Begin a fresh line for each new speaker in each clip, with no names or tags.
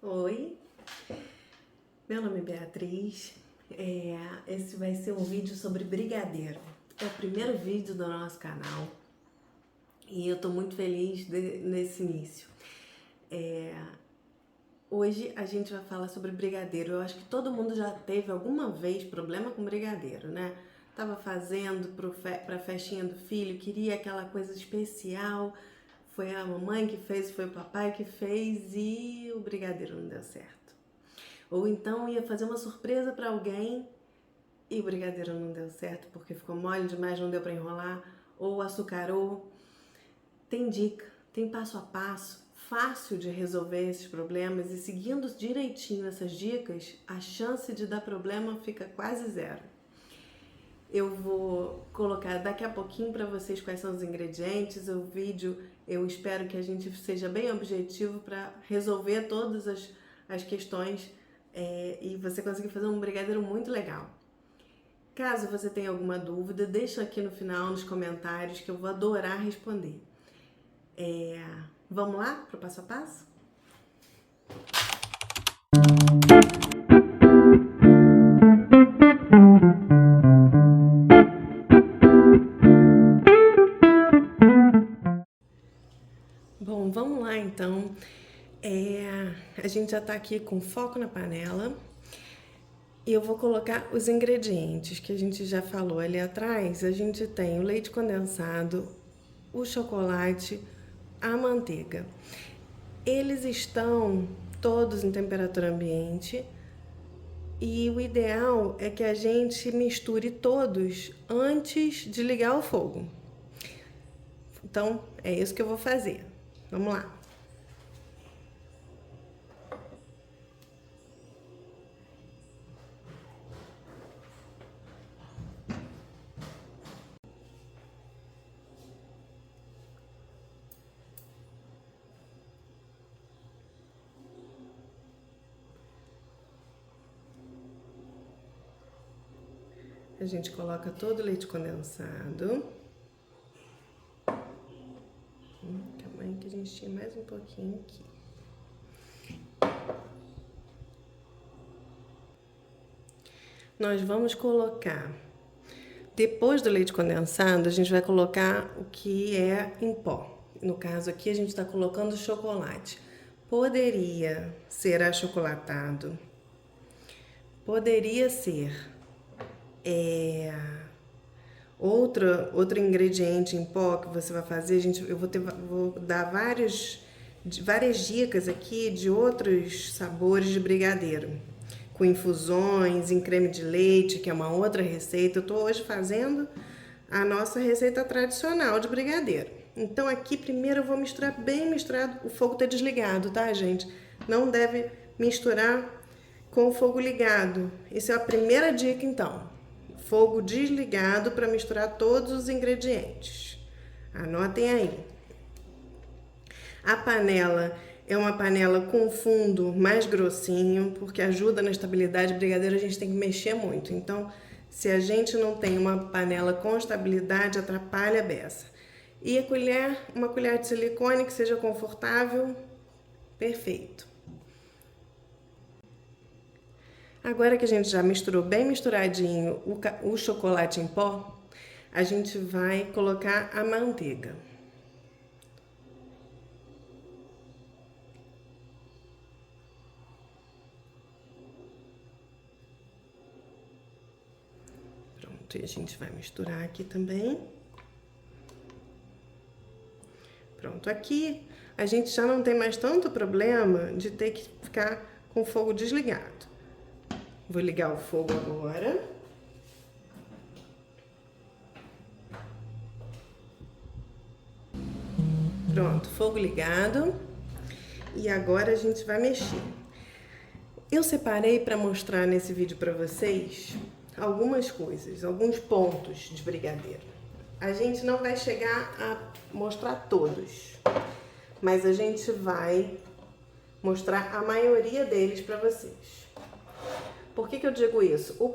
Oi, meu nome é Beatriz. Esse vai ser um vídeo sobre brigadeiro. É o primeiro vídeo do nosso canal e eu tô muito feliz nesse início. Hoje a gente vai falar sobre brigadeiro. Eu acho que todo mundo já teve alguma vez problema com brigadeiro, né? Tava fazendo pra festinha do filho, queria aquela coisa especial. Foi a mamãe que fez, foi o papai que fez e o brigadeiro não deu certo. Ou então ia fazer uma surpresa para alguém e o brigadeiro não deu certo porque ficou mole demais, não deu para enrolar, ou açucarou. Tem dica, tem passo a passo, fácil de resolver esses problemas e seguindo direitinho essas dicas, a chance de dar problema fica quase zero. Eu vou colocar daqui a pouquinho para vocês quais são os ingredientes. O vídeo, eu espero que a gente seja bem objetivo para resolver todas as questões e você conseguir fazer um brigadeiro muito legal. Caso você tenha alguma dúvida, deixa aqui no final nos comentários que eu vou adorar responder. Vamos lá para o passo a passo? Bom, vamos lá então. A gente já tá aqui com foco na panela e eu vou colocar os ingredientes que a gente já falou ali atrás. A gente tem o leite condensado, o chocolate, a manteiga. Eles estão todos em temperatura ambiente e o ideal é que a gente misture todos antes de ligar o fogo. Então, é isso que eu vou fazer. Vamos lá. A gente coloca todo o leite condensado. Calma aí que a gente tinha mais um pouquinho aqui. Nós vamos colocar, depois do leite condensado, a gente vai colocar o que é em pó. No caso aqui, a gente está colocando chocolate. Poderia ser achocolatado, poderia ser outro ingrediente em pó que você vai fazer. Vou dar várias dicas aqui de outros sabores de brigadeiro, com infusões, em creme de leite, que é uma outra receita. Eu tô hoje fazendo a nossa receita tradicional de brigadeiro. Então aqui primeiro eu vou misturar bem misturado. O fogo tá desligado, tá, gente? Não deve misturar com o fogo ligado. Essa é a primeira dica, então. Fogo desligado para misturar todos os ingredientes. Anotem aí. A panela é uma panela com fundo mais grossinho, porque ajuda na estabilidade. Brigadeiro a gente tem que mexer muito. Então, se a gente não tem uma panela com estabilidade, atrapalha a beça. E a colher, uma colher de silicone que seja confortável, perfeito. Agora que a gente já misturou bem misturadinho o chocolate em pó, a gente vai colocar a manteiga. Pronto, e a gente vai misturar aqui também. Pronto, aqui a gente já não tem mais tanto problema de ter que ficar com o fogo desligado. Vou ligar o fogo agora. Pronto, fogo ligado. E agora a gente vai mexer. Eu separei para mostrar nesse vídeo para vocês algumas coisas, alguns pontos de brigadeiro. A gente não vai chegar a mostrar todos, mas a gente vai mostrar a maioria deles para vocês. Por que eu digo isso? O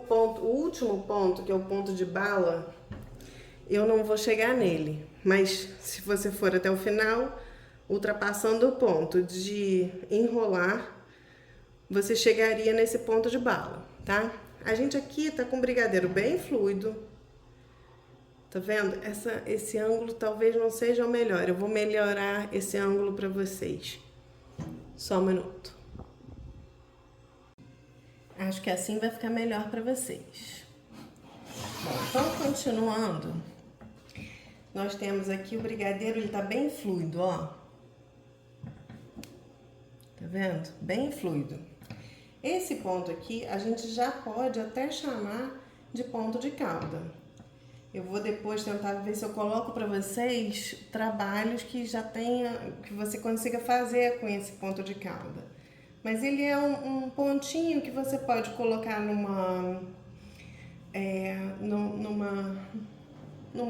último ponto, que é o ponto de bala, eu não vou chegar nele. Mas se você for até o final, ultrapassando o ponto de enrolar, você chegaria nesse ponto de bala, tá? A gente aqui tá com o brigadeiro bem fluido. Tá vendo? Esse ângulo talvez não seja o melhor. Eu vou melhorar esse ângulo para vocês. Só um minuto. Acho que assim vai ficar melhor para vocês. Bom, então continuando, nós temos aqui o brigadeiro, ele tá bem fluido, ó. Tá vendo? Bem fluido. Esse ponto aqui, a gente já pode até chamar de ponto de calda. Eu vou depois tentar ver se eu coloco para vocês trabalhos que já tenha, que você consiga fazer com esse ponto de calda. Mas ele é um pontinho que você pode colocar num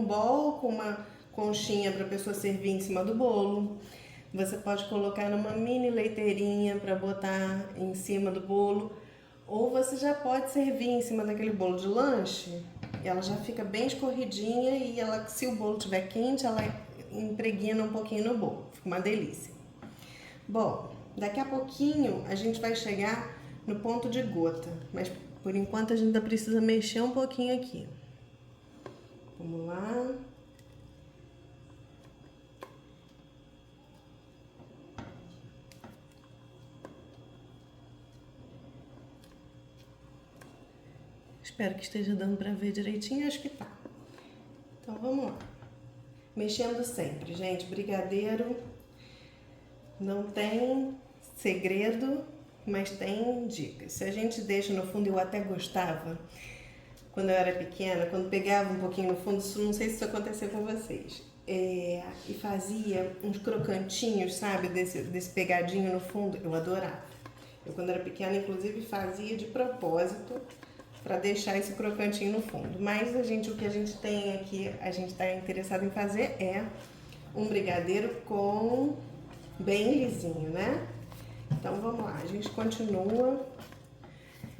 bowl com uma conchinha para a pessoa servir em cima do bolo. Você pode colocar numa mini leiteirinha para botar em cima do bolo. Ou você já pode servir em cima daquele bolo de lanche. Ela já fica bem escorridinha e ela, se o bolo estiver quente, ela impregna um pouquinho no bolo. Fica uma delícia. Bom, daqui a pouquinho a gente vai chegar no ponto de gota. Mas por enquanto a gente ainda precisa mexer um pouquinho aqui. Vamos lá. Espero que esteja dando para ver direitinho, acho que tá. Então vamos lá. Mexendo sempre, gente. Brigadeiro não tem segredo, mas tem dicas. Se a gente deixa no fundo, eu até gostava, quando eu era pequena, quando pegava um pouquinho no fundo, isso, não sei se isso aconteceu com vocês, e fazia uns crocantinhos, sabe, desse pegadinho no fundo, eu adorava. Eu, quando era pequena, inclusive, fazia de propósito para deixar esse crocantinho no fundo. Mas o que a gente tem aqui, a gente está interessado em fazer é um brigadeiro com bem lisinho, né? Então vamos lá, a gente continua.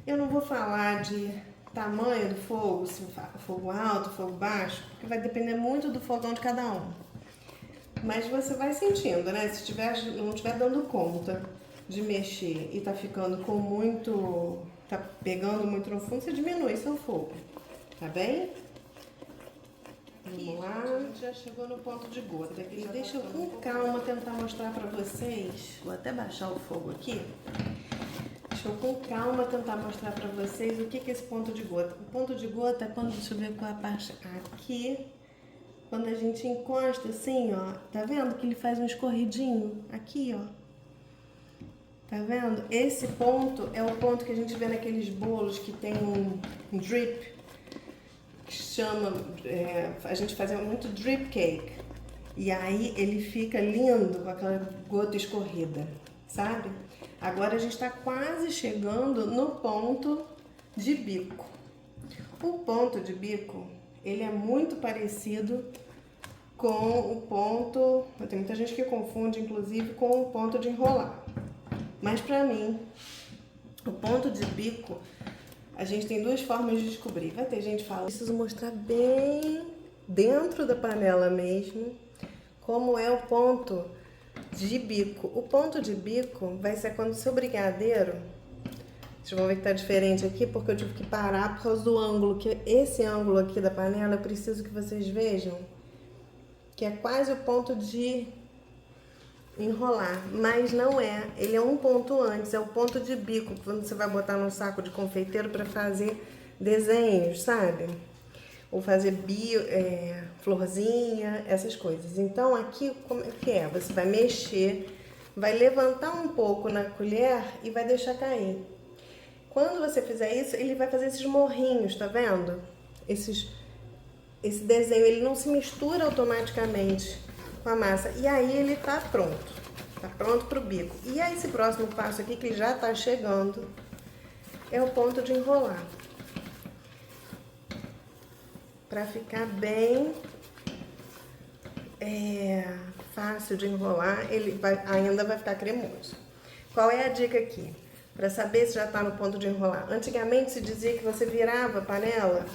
Eu não vou falar de tamanho do fogo, se fogo alto, fogo baixo, porque vai depender muito do fogão de cada um. Mas você vai sentindo, né? Se não estiver dando conta de mexer e tá ficando com muito, tá pegando muito no fundo, você diminui seu fogo, tá bem? Vamos lá, a gente já chegou no ponto de gota. E deixa eu com calma tentar mostrar pra vocês. Vou até baixar o fogo aqui. Deixa eu com calma tentar mostrar pra vocês o que é esse ponto de gota. O ponto de gota é quando, deixa eu ver qual é a parte aqui. Quando a gente encosta assim, ó, tá vendo que ele faz um escorridinho? Aqui, ó. Tá vendo? Esse ponto é o ponto que a gente vê naqueles bolos que tem um drip, que chama, a gente fazia muito drip cake. E aí ele fica lindo com aquela gota escorrida, sabe? Agora a gente tá quase chegando no ponto de bico. O ponto de bico, ele é muito parecido com o ponto, tem muita gente que confunde inclusive com o ponto de enrolar. Mas pra mim, o ponto de bico, a gente tem duas formas de descobrir. Vai ter gente que fala, preciso mostrar bem dentro da panela mesmo como é o ponto de bico. O ponto de bico vai ser quando o seu brigadeiro, vocês vão ver que tá diferente aqui porque eu tive que parar por causa do ângulo, que esse ângulo aqui da panela eu preciso que vocês vejam, que é quase o ponto de enrolar, mas não é, ele é um ponto antes, é o ponto de bico, quando você vai botar num saco de confeiteiro para fazer desenhos, sabe? Ou fazer florzinha, essas coisas. Então aqui, como é que é? Você vai mexer, vai levantar um pouco na colher e vai deixar cair. Quando você fizer isso, ele vai fazer esses morrinhos, tá vendo? Esse desenho, ele não se mistura automaticamente com a massa. E aí ele tá pronto pro bico. E aí esse próximo passo aqui, que já tá chegando, é o ponto de enrolar. Pra ficar bem fácil de enrolar, ele ainda vai ficar cremoso. Qual é a dica aqui? Para saber se já tá no ponto de enrolar. Antigamente se dizia que você virava a panela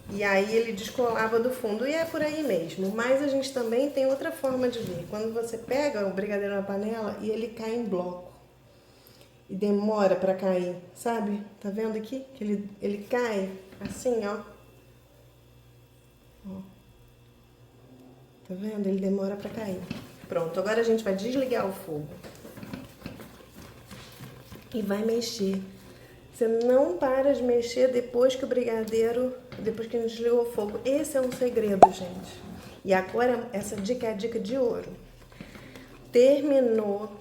e aí ele descolava do fundo, e é por aí mesmo. Mas a gente também tem outra forma de ver. Quando você pega o brigadeiro na panela e ele cai em bloco. e demora pra cair, sabe? Tá vendo aqui? Que ele cai assim, ó. Ó. Tá vendo? Ele demora pra cair. Pronto, agora a gente vai desligar o fogo. E vai mexer. Você não para de mexer depois que o brigadeiro, depois que a gente desligou o fogo. Esse é um segredo, gente. E agora, essa dica é a dica de ouro. Terminou,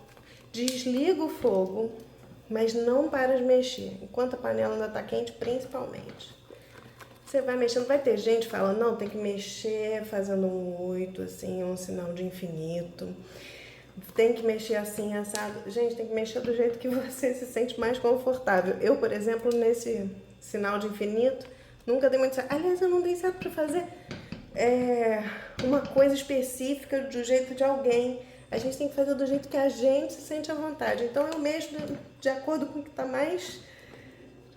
desliga o fogo, mas não para de mexer, enquanto a panela ainda tá quente, principalmente. Você vai mexendo, vai ter gente falando, não, tem que mexer fazendo um 8, assim, um sinal de infinito. Tem que mexer assim, assado. Gente, tem que mexer do jeito que você se sente mais confortável. Eu, por exemplo, nesse sinal de infinito, nunca dei muito certo. Aliás, eu não dei certo pra fazer uma coisa específica do jeito de alguém. A gente tem que fazer do jeito que a gente se sente à vontade. Então, eu mexo de acordo com o que tá mais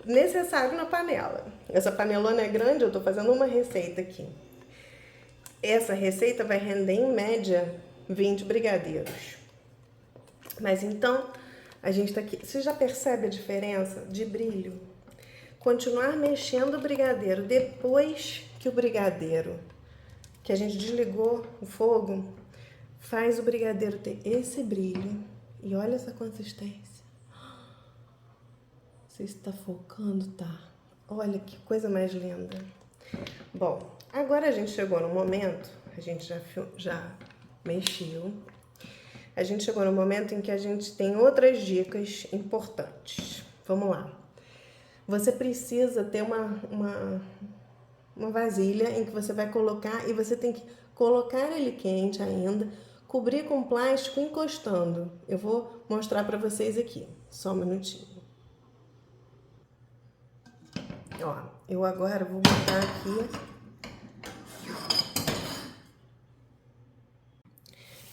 necessário na panela. Essa panelona é grande, eu tô fazendo uma receita aqui. Essa receita vai render, em média, 20 brigadeiros. Mas então, a gente tá aqui. Você já percebe a diferença de brilho? Continuar mexendo o brigadeiro depois que o brigadeiro, que a gente desligou o fogo, faz o brigadeiro ter esse brilho. E olha essa consistência. Não sei se tá focando, tá? Olha que coisa mais linda. Bom, agora a gente chegou no momento, a gente já mexeu. A gente chegou no momento em que a gente tem outras dicas importantes. Vamos lá. Você precisa ter uma vasilha em que você vai colocar, e você tem que colocar ele quente ainda, cobrir com plástico encostando. Eu vou mostrar para vocês aqui, só um minutinho. Ó, eu agora vou botar aqui.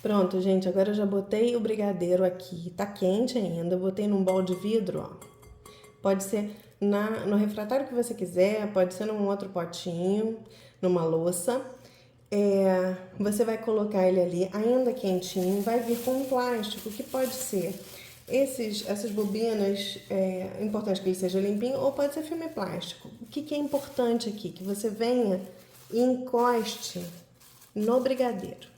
Pronto, gente, agora eu já botei o brigadeiro aqui, tá quente ainda, eu botei num bol de vidro, ó. Pode ser no refratário que você quiser, pode ser num outro potinho, numa louça. Você vai colocar ele ali ainda quentinho, vai vir com um plástico, que pode ser essas bobinas, é importante que ele seja limpinho, ou pode ser filme plástico. O que é importante aqui? Que você venha e encoste no brigadeiro.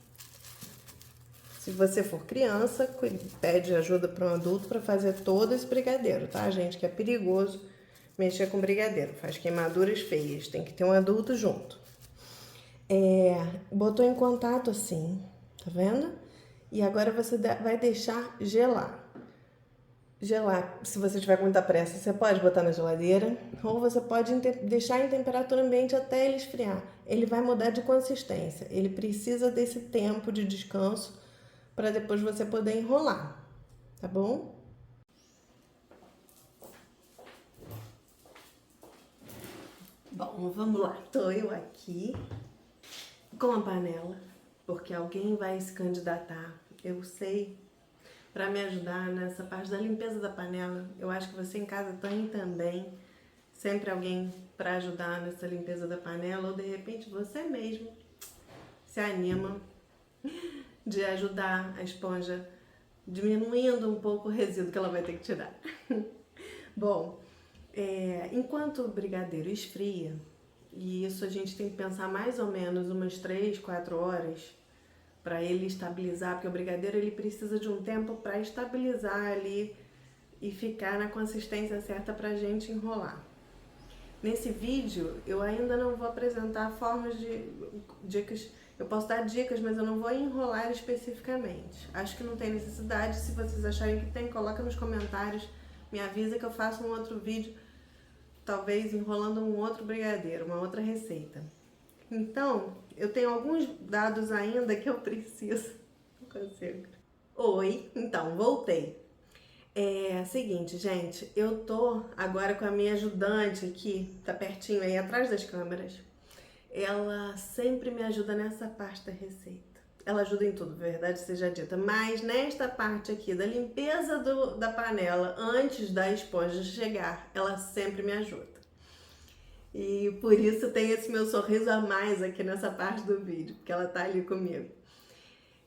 Se você for criança, pede ajuda para um adulto para fazer todo esse brigadeiro, tá, gente? Que é perigoso mexer com brigadeiro, faz queimaduras feias, tem que ter um adulto junto. Botou em contato assim, tá vendo? E agora você vai deixar gelar. Gelar, se você tiver com muita pressa, você pode botar na geladeira, ou você pode deixar em temperatura ambiente até ele esfriar. Ele vai mudar de consistência, ele precisa desse tempo de descanso para depois você poder enrolar, tá bom? Bom, vamos lá. Tô eu aqui com a panela, porque alguém vai se candidatar, eu sei, para me ajudar nessa parte da limpeza da panela. Eu acho que você em casa tem também sempre alguém para ajudar nessa limpeza da panela, ou de repente você mesmo se anima de ajudar a esponja, diminuindo um pouco o resíduo que ela vai ter que tirar. Bom, enquanto o brigadeiro esfria, e isso a gente tem que pensar mais ou menos umas 3, 4 horas para ele estabilizar, porque o brigadeiro ele precisa de um tempo para estabilizar ali e ficar na consistência certa para a gente enrolar. Nesse vídeo eu ainda não vou apresentar formas de dicas. Eu posso dar dicas, mas eu não vou enrolar especificamente. Acho que não tem necessidade. Se vocês acharem que tem, coloca nos comentários. Me avisa que eu faço um outro vídeo, talvez enrolando um outro brigadeiro, uma outra receita. Então, eu tenho alguns dados ainda que eu preciso. Não consigo. Oi, então, voltei. Seguinte, gente, eu tô agora com a minha ajudante aqui, tá pertinho aí atrás das câmeras. Ela sempre me ajuda nessa parte da receita. Ela ajuda em tudo, verdade seja dita. Mas nesta parte aqui da limpeza da panela, antes da esponja chegar, ela sempre me ajuda. E por isso tem esse meu sorriso a mais aqui nessa parte do vídeo, porque ela tá ali comigo.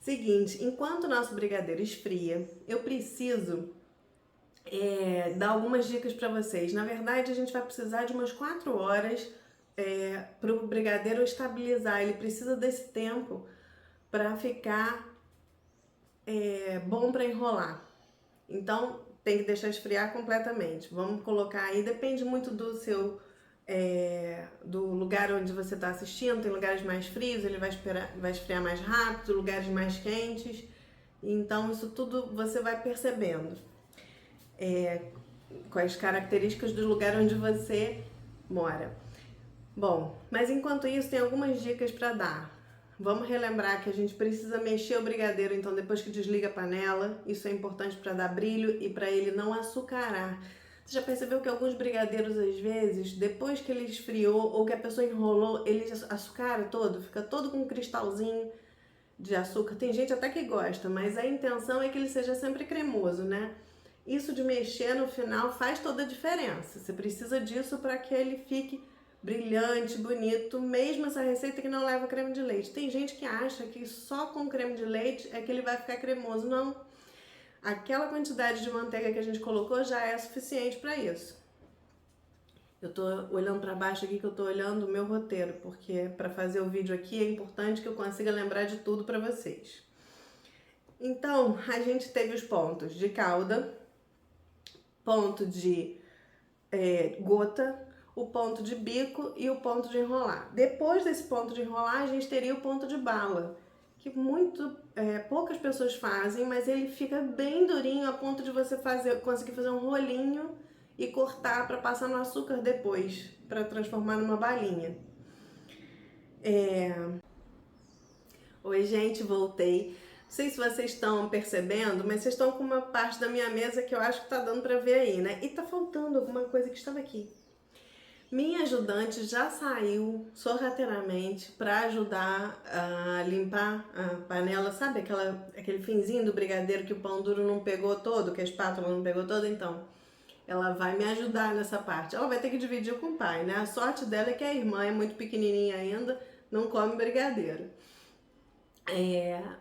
Seguinte, enquanto o nosso brigadeiro esfria, eu preciso dar algumas dicas para vocês. Na verdade, a gente vai precisar de umas 4 horas para o brigadeiro estabilizar. Ele precisa desse tempo para ficar bom para enrolar. Então, tem que deixar esfriar completamente. Vamos colocar aí, depende muito do seu do lugar onde você está assistindo. Tem lugares mais frios, ele vai esfriar mais rápido, lugares mais quentes. Então, isso tudo você vai percebendo com as características do lugar onde você mora. Bom, mas enquanto isso, tem algumas dicas para dar. Vamos relembrar que a gente precisa mexer o brigadeiro, então depois que desliga a panela, isso é importante para dar brilho e para ele não açucarar. Você já percebeu que alguns brigadeiros, às vezes, depois que ele esfriou ou que a pessoa enrolou, ele açucara todo, fica todo com um cristalzinho de açúcar. Tem gente até que gosta, mas a intenção é que ele seja sempre cremoso, né? Isso de mexer no final faz toda a diferença. Você precisa disso para que ele fique brilhante, bonito, mesmo essa receita que não leva creme de leite. Tem gente que acha que só com creme de leite é que ele vai ficar cremoso. Não. Aquela quantidade de manteiga que a gente colocou já é suficiente para isso. Eu tô olhando para baixo aqui, que eu tô olhando o meu roteiro, porque para fazer o vídeo aqui é importante que eu consiga lembrar de tudo para vocês. Então, a gente teve os pontos de calda, ponto de gota, o ponto de bico e o ponto de enrolar. Depois desse ponto de enrolar, a gente teria o ponto de bala, que poucas pessoas fazem, mas ele fica bem durinho a ponto de você conseguir fazer um rolinho e cortar para passar no açúcar depois, para transformar numa balinha. Oi, gente, voltei. Não sei se vocês estão percebendo, mas vocês estão com uma parte da minha mesa que eu acho que tá dando para ver aí, né? E tá faltando alguma coisa que estava aqui. Minha ajudante já saiu sorrateiramente para ajudar a limpar a panela, sabe aquele finzinho do brigadeiro que o pão duro não pegou todo, que a espátula não pegou toda? Então, ela vai me ajudar nessa parte. Ela vai ter que dividir com o pai, né? A sorte dela é que a irmã é muito pequenininha ainda, não come brigadeiro.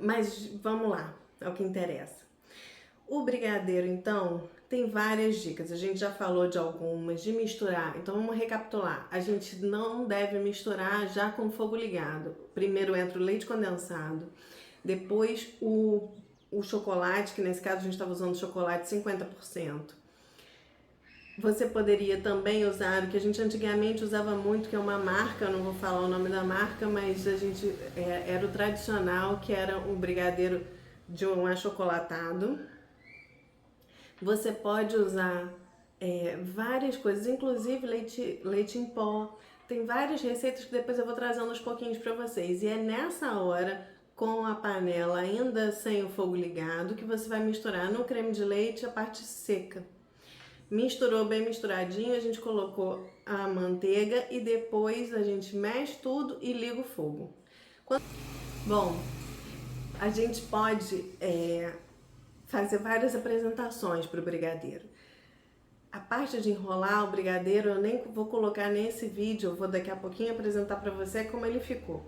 Mas vamos lá, é o que interessa. O brigadeiro, então, tem várias dicas. A gente já falou de algumas, de misturar. Então vamos recapitular. A gente não deve misturar já com o fogo ligado. Primeiro entra o leite condensado, depois o chocolate, que nesse caso a gente estava usando chocolate 50%. Você poderia também usar o que a gente antigamente usava muito, que é uma marca, eu não vou falar o nome da marca, mas a gente era o tradicional, que era um brigadeiro de um achocolatado. Você pode usar várias coisas, inclusive leite em pó. Tem várias receitas que depois eu vou trazendo aos pouquinhos para vocês. E é nessa hora, com a panela ainda sem o fogo ligado, que você vai misturar no creme de leite a parte seca. Misturou bem misturadinho, a gente colocou a manteiga e depois a gente mexe tudo e liga o fogo. Bom, a gente pode fazer várias apresentações para o brigadeiro. A parte de enrolar o brigadeiro eu nem vou colocar nesse vídeo, eu vou daqui a pouquinho apresentar para você como ele ficou.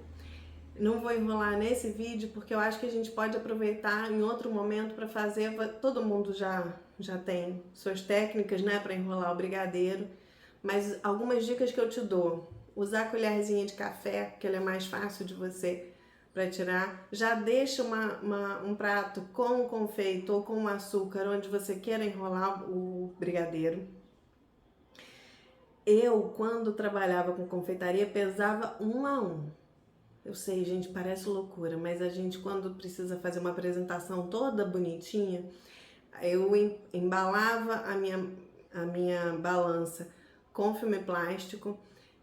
Não vou enrolar nesse vídeo porque eu acho que a gente pode aproveitar em outro momento para fazer. Todo mundo já tem suas técnicas, né, para enrolar o brigadeiro, mas algumas dicas que eu te dou: usar a colherzinha de café, que ela é mais fácil de você para tirar. Já deixa um prato com confeito ou com açúcar onde você queira enrolar o brigadeiro. Eu, quando trabalhava com confeitaria, pesava 1 a 1. Eu sei, gente, parece loucura, mas a gente, quando precisa fazer uma apresentação toda bonitinha, eu embalava a minha balança com filme plástico,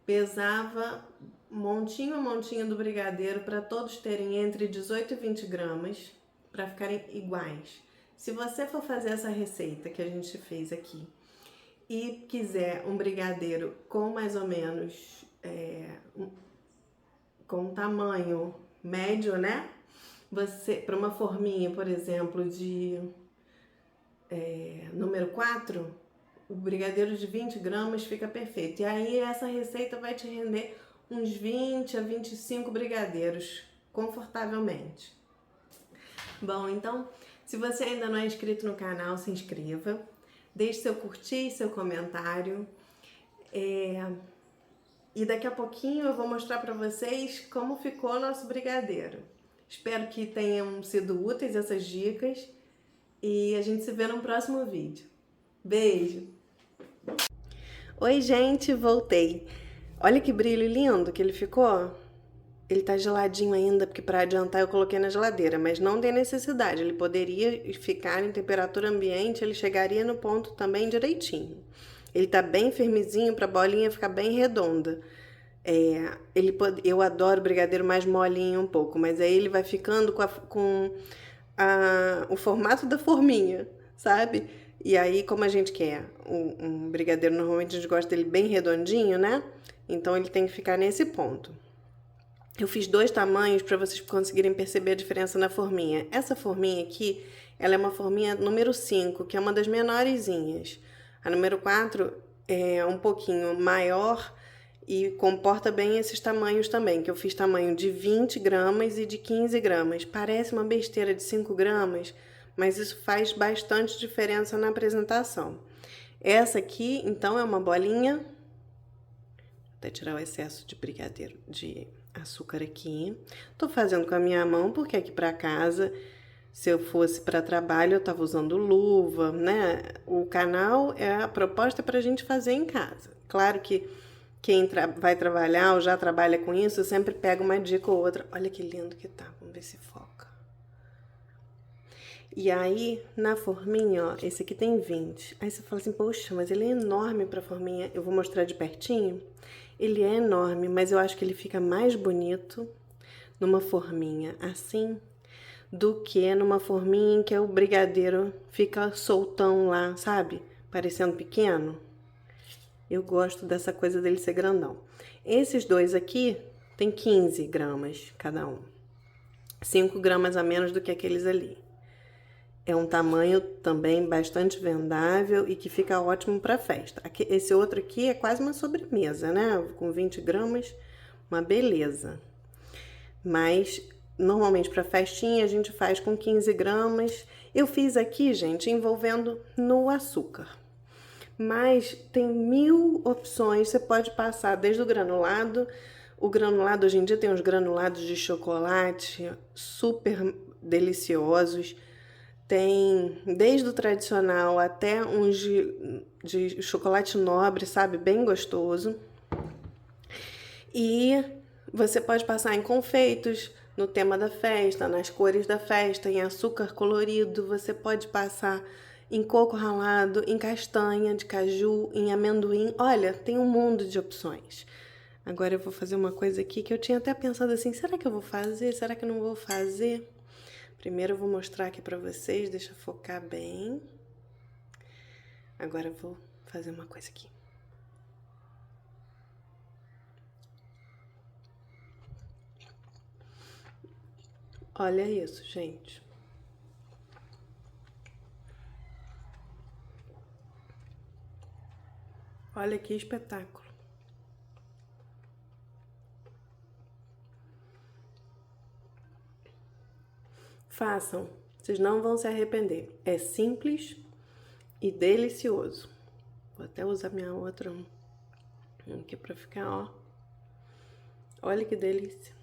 pesava montinho a montinho do brigadeiro para todos terem entre 18 e 20 gramas, para ficarem iguais. Se você for fazer essa receita que a gente fez aqui e quiser um brigadeiro com mais ou menos com tamanho médio, né? Você, para uma forminha, por exemplo, de número 4, o brigadeiro de 20 gramas fica perfeito. E aí essa receita vai te render uns 20 a 25 brigadeiros, confortavelmente. Bom, então, se você ainda não é inscrito no canal, se inscreva. Deixe seu curtir, seu comentário. E daqui a pouquinho eu vou mostrar para vocês como ficou o nosso brigadeiro. Espero que tenham sido úteis essas dicas e a gente se vê no próximo vídeo. Beijo! Oi, gente, voltei. Olha que brilho lindo que ele ficou. Ele tá geladinho ainda, porque para adiantar eu coloquei na geladeira, mas não tem necessidade. Ele poderia ficar em temperatura ambiente, ele chegaria no ponto também direitinho. Ele tá bem firmezinho para a bolinha ficar bem redonda. Eu adoro brigadeiro mais molinho um pouco, mas aí ele vai ficando com o formato da forminha, sabe? E aí, como a gente quer um brigadeiro, normalmente a gente gosta dele bem redondinho, né? Então ele tem que ficar nesse ponto. Eu fiz 2 tamanhos para vocês conseguirem perceber a diferença na forminha. Essa forminha aqui, ela é uma forminha número 5, que é uma das menorzinhas. A número 4 é um pouquinho maior e comporta bem esses tamanhos também, que eu fiz tamanho de 20 gramas e de 15 gramas. Parece uma besteira de 5 gramas, mas isso faz bastante diferença na apresentação. Essa aqui, então, é uma bolinha. Vou até tirar o excesso de brigadeiro, de açúcar aqui. Tô fazendo com a minha mão, porque aqui pra casa, se eu fosse para trabalho, eu tava usando luva, né? O canal a proposta pra gente fazer em casa. Claro que quem vai trabalhar ou já trabalha com isso, sempre pega uma dica ou outra. Olha que lindo que tá, vamos ver se foca. E aí, na forminha, ó, esse aqui tem 20. Aí você fala assim, poxa, mas ele é enorme pra forminha. Eu vou mostrar de pertinho. Ele é enorme, mas eu acho que ele fica mais bonito numa forminha assim do que numa forminha em que o brigadeiro fica soltão lá, sabe? Parecendo pequeno. Eu gosto dessa coisa dele ser grandão. Esses dois aqui tem 15 gramas cada um. 5 gramas a menos do que aqueles ali. É um tamanho também bastante vendável e que fica ótimo para festa. Esse outro aqui é quase uma sobremesa, né? Com 20 gramas, uma beleza. Mas, normalmente para festinha a gente faz com 15 gramas. Eu fiz aqui, gente, envolvendo no açúcar. Mas tem 1000 opções, você pode passar desde o granulado. O granulado, hoje em dia tem uns granulados de chocolate super deliciosos. Tem desde o tradicional até uns de chocolate nobre, sabe? Bem gostoso. E você pode passar em confeitos, no tema da festa, nas cores da festa, em açúcar colorido. Você pode passar em coco ralado, em castanha de caju, em amendoim. Olha, tem um mundo de opções. Agora eu vou fazer uma coisa aqui que eu tinha até pensado assim, será que eu vou fazer? Será que eu não vou fazer? Primeiro eu vou mostrar aqui pra vocês, deixa eu focar bem. Agora eu vou fazer uma coisa aqui. Olha isso, gente. Olha que espetáculo. Façam, vocês não vão se arrepender. É simples e delicioso. Vou até usar minha outra aqui pra ficar, ó. Olha que delícia.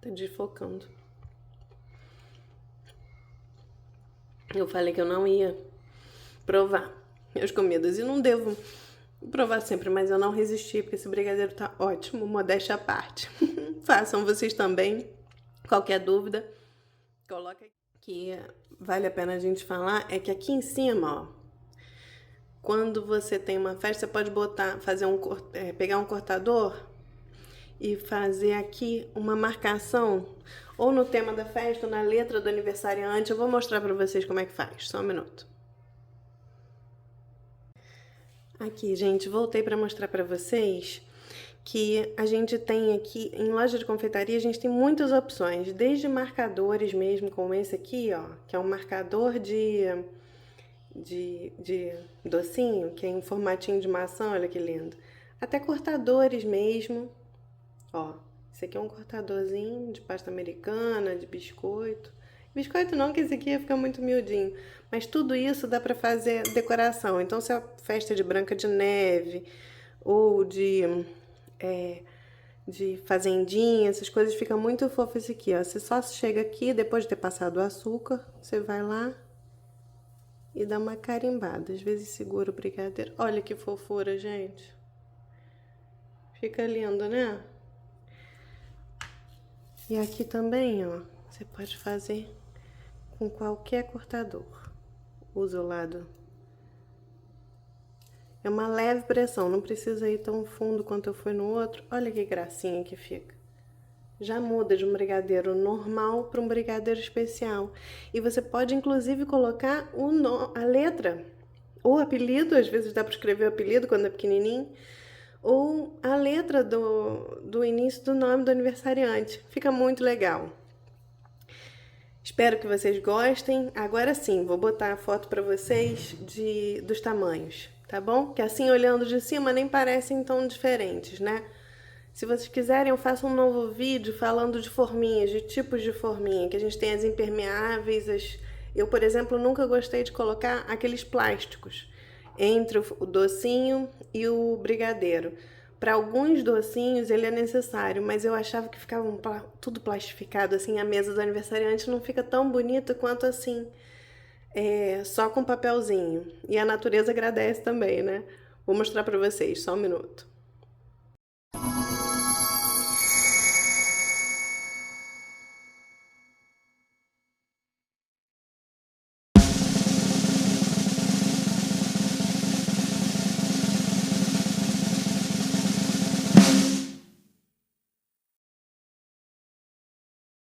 Tá desfocando. Eu falei que eu não ia provar as comidas e não devo provar sempre, mas eu não resisti porque esse brigadeiro tá ótimo, modéstia à parte. Façam vocês também. Qualquer dúvida, coloca aqui. Que vale a pena a gente falar é que aqui em cima, ó, quando você tem uma festa, você pode pegar um cortador e fazer aqui uma marcação, ou no tema da festa, ou na letra do aniversariante. Eu vou mostrar pra vocês como é que faz, só um minuto. Aqui, gente, voltei pra mostrar pra vocês que a gente tem aqui, em loja de confeitaria, a gente tem muitas opções, desde marcadores mesmo, como esse aqui, ó, que é um marcador de docinho, que é em formatinho de maçã, olha que lindo. até cortadores mesmo. Ó, esse aqui é um cortadorzinho de pasta americana, de biscoito. Biscoito não, que esse aqui ia ficar muito miudinho. Mas tudo isso dá pra fazer decoração. Então, se é festa de Branca de Neve ou é, de fazendinha, essas coisas, fica muito fofo esse aqui, ó. Você só chega aqui, depois de ter passado o açúcar, você vai lá e dá uma carimbada. Às vezes segura o brigadeiro. Olha que fofura, gente. Fica lindo, né? E aqui também, ó, você pode fazer com qualquer cortador. Usa o lado. É uma leve pressão, não precisa ir tão fundo quanto eu fui no outro. Olha que gracinha que fica. Já muda de um brigadeiro normal para um brigadeiro especial. E você pode, inclusive, colocar a letra, ou apelido, às vezes dá para escrever o apelido quando é pequenininho, ou a letra do início do nome do aniversariante. Fica muito legal. Espero que vocês gostem. Agora sim, vou botar a foto para vocês dos tamanhos, tá bom? Que assim, olhando de cima, nem parecem tão diferentes, né? Se vocês quiserem, eu faço um novo vídeo falando de forminhas, de tipos de forminha, que a gente tem as impermeáveis, Eu, por exemplo, nunca gostei de colocar aqueles plásticos entre o docinho e o brigadeiro. Para alguns docinhos ele é necessário, mas eu achava que ficava tudo plastificado, assim, a mesa do aniversariante não fica tão bonita quanto assim, só com papelzinho. E a natureza agradece também, né? Vou mostrar para vocês, só um minuto.